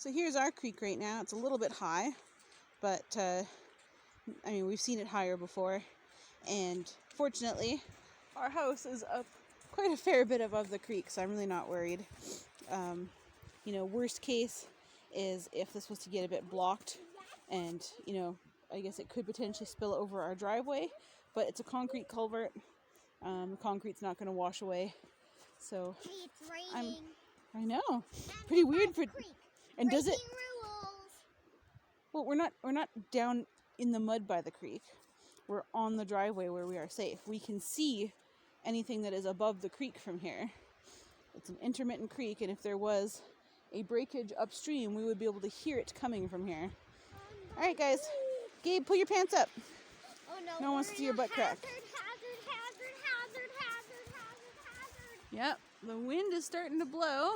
So here's our creek right now. It's a little bit high, but I mean, we've seen it higher before. And fortunately, our house is up quite a fair bit above the creek, so I'm really not worried. You know, worst case is if this was to get a bit blocked and, you know, I guess it could potentially spill over our driveway, but it's a concrete culvert. The concrete's not going to wash away. So hey, it's raining. I know. Pretty weird for creek. And does it Rules. Well, we're not down in the mud by the creek. We're on the driveway where we are safe. We can see anything that is above the creek from here. It's an intermittent creek, and if there was a breakage upstream, we would be able to hear it coming from here. All right, guys. Gabe, pull your pants up. Oh no! No one wants to see your butt crack. Hazard. Yep, the wind is starting to blow.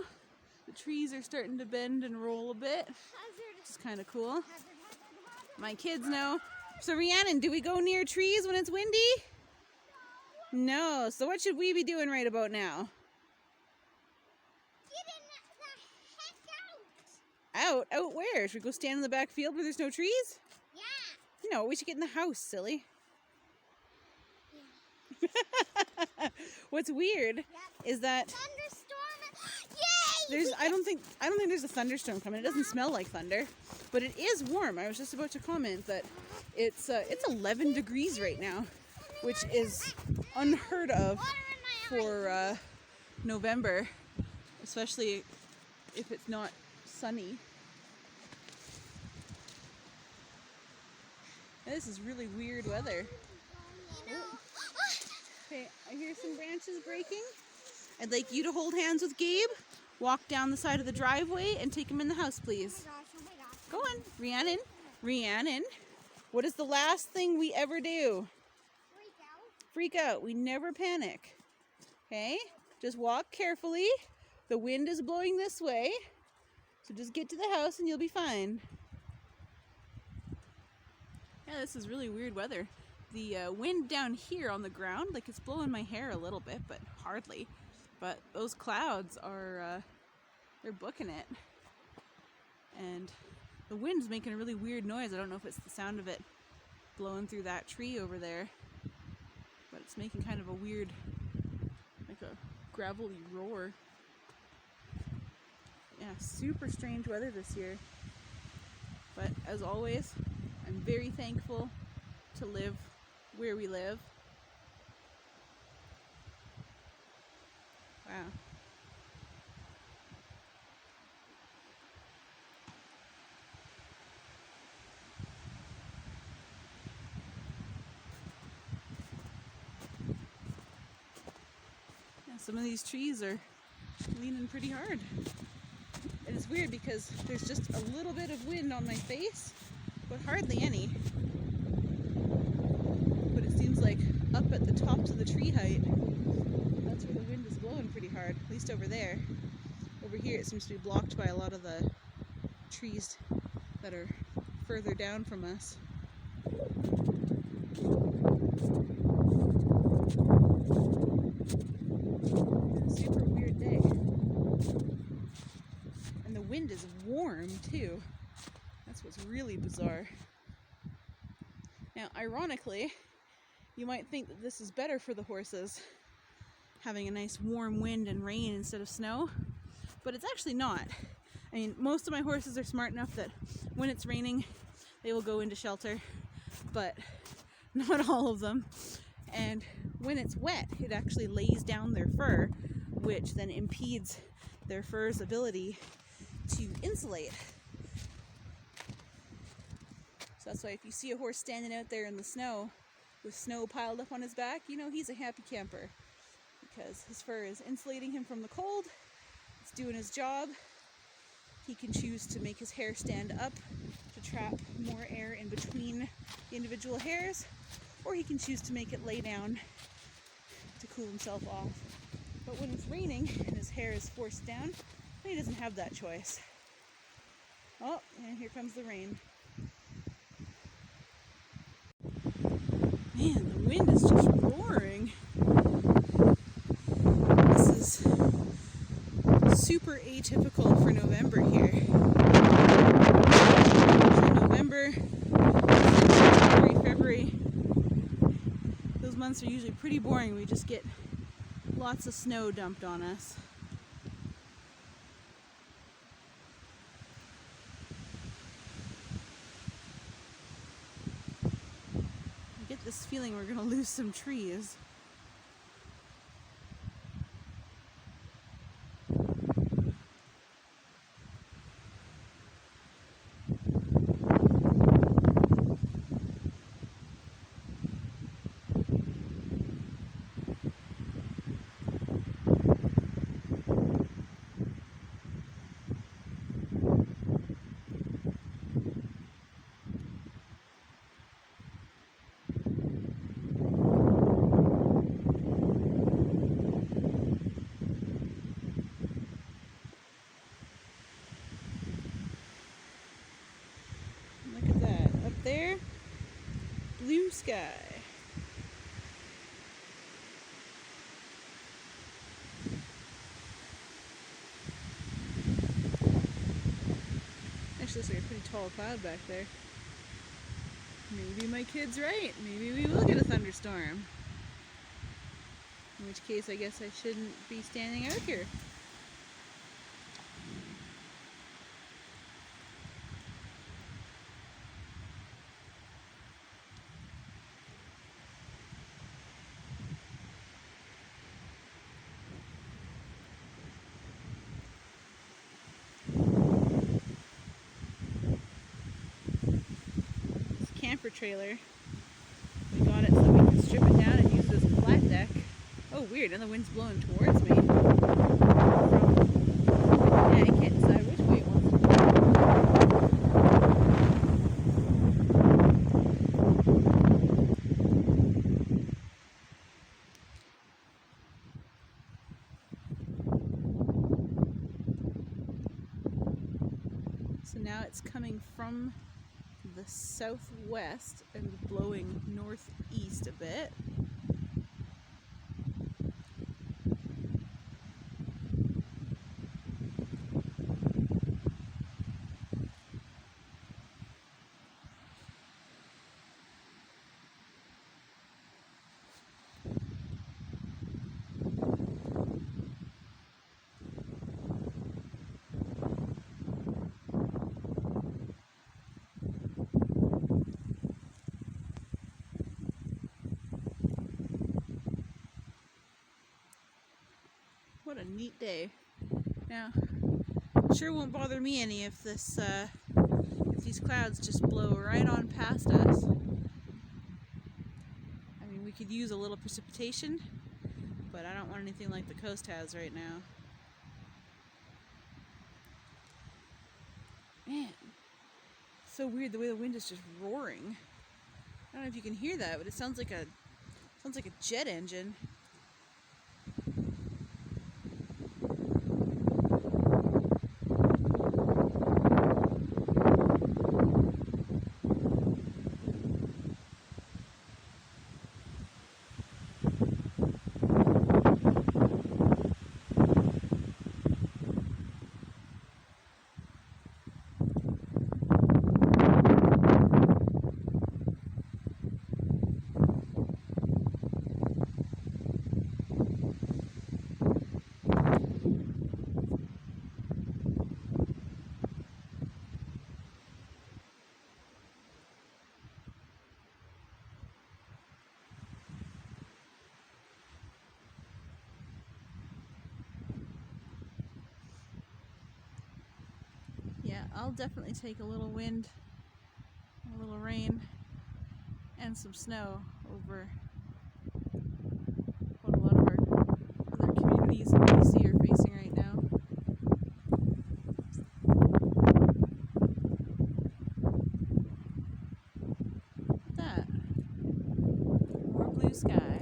The trees are starting to bend and roll a bit, which is kind of cool. My kids know. So Rhiannon, do we go near trees when it's windy? No. So what should we be doing right about now? Get the heck out! Out? Out where? Should we go stand in the back field where there's no trees? Yeah. No, we should get in the house, silly. Yeah. What's weird is that Thunderstorm! Yay! I don't think there's a thunderstorm coming. It doesn't smell like thunder, but it is warm. I was just about to comment that it's 11 degrees right now, which is unheard of for November, especially if it's not sunny. And this is really weird weather. Okay, I hear some branches breaking. I'd like you to hold hands with Gabe, walk down the side of the driveway, and take him in the house, please. Oh my gosh. Go on, Rhiannon. What is the last thing we ever do? Freak out. We never panic. Okay? Just walk carefully. The wind is blowing this way. So just get to the house and you'll be fine. Yeah, this is really weird weather. The wind down here on the ground, like it's blowing my hair a little bit, but hardly. But those clouds are, they're booking it. And the wind's making a really weird noise. I don't know if it's the sound of it blowing through that tree over there, but it's making kind of a weird, like a gravelly roar. Yeah, super strange weather this year. But as always, I'm very thankful to live where we live. Wow. Yeah, some of these trees are leaning pretty hard. And it's weird because there's just a little bit of wind on my face, but hardly any. But it seems like up at the tops of the tree height, that's where the wind is blowing pretty hard, at least over there. Over here it seems to be blocked by a lot of the trees that are further down from us. It's a super weird day. And the wind is warm too. That's what's really bizarre. Now, ironically, you might think that this is better for the horses, having a nice warm wind and rain instead of snow, but it's actually not. I mean, most of my horses are smart enough that when it's raining, they will go into shelter, but not all of them. And when it's wet, it actually lays down their fur, which then impedes their fur's ability to insulate. So that's why if you see a horse standing out there in the snow with snow piled up on his back, you know he's a happy camper because his fur is insulating him from the cold. It's doing his job. He can choose to make his hair stand up to trap more air in between the individual hairs, or he can choose to make it lay down to cool himself off. But when it's raining and his hair is forced down, he doesn't have that choice. Oh, and here comes the rain. Man, the wind is just roaring. This is super atypical for November here. months are usually pretty boring. We just get lots of snow dumped on us. I get this feeling we're gonna lose some trees. Look at that. Up there, blue sky. Actually, looks like a pretty tall cloud back there. Maybe my kid's right. Maybe we will get a thunderstorm. In which case, I guess I shouldn't be standing out here. Camper trailer. We got it so we can strip it down and use it as a flat deck. Oh, weird, and the wind's blowing towards me. Yeah, I can't decide which way it wants to blow. So now it's coming from the southwest and blowing northeast a bit. What a neat day. Now, sure won't bother me any if this if these clouds just blow right on past us. I mean, we could use a little precipitation, but I don't want anything like the coast has right now. Man, so weird the way the wind is just roaring. I don't know if you can hear that, but it sounds like a jet engine. Yeah, I'll definitely take a little wind, a little rain, and some snow over what a lot of our other communities in BC are facing right now. Look at that. More blue sky.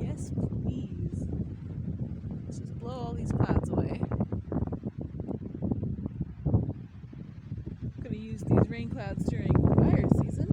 Yes, please. Let's just blow all these clouds away. Gonna use these rain clouds during fire season.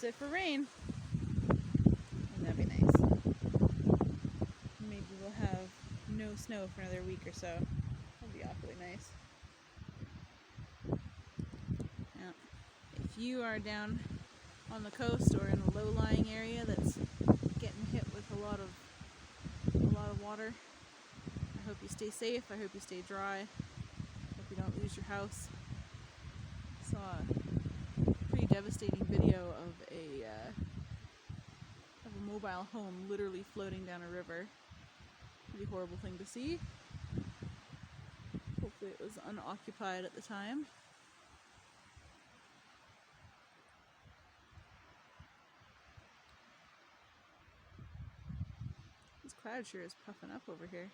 That's it for rain. Wouldn't that be nice? Maybe we'll have no snow for another week or so. That'd be awfully nice. Now, if you are down on the coast or in a low-lying area that's getting hit with a lot of water, I hope you stay safe. I hope you stay dry. Hope you don't lose your house. Saw a pretty devastating video of a mobile home literally floating down a river. Pretty horrible thing to see. Hopefully it was unoccupied at the time. This cloud sure is puffing up over here.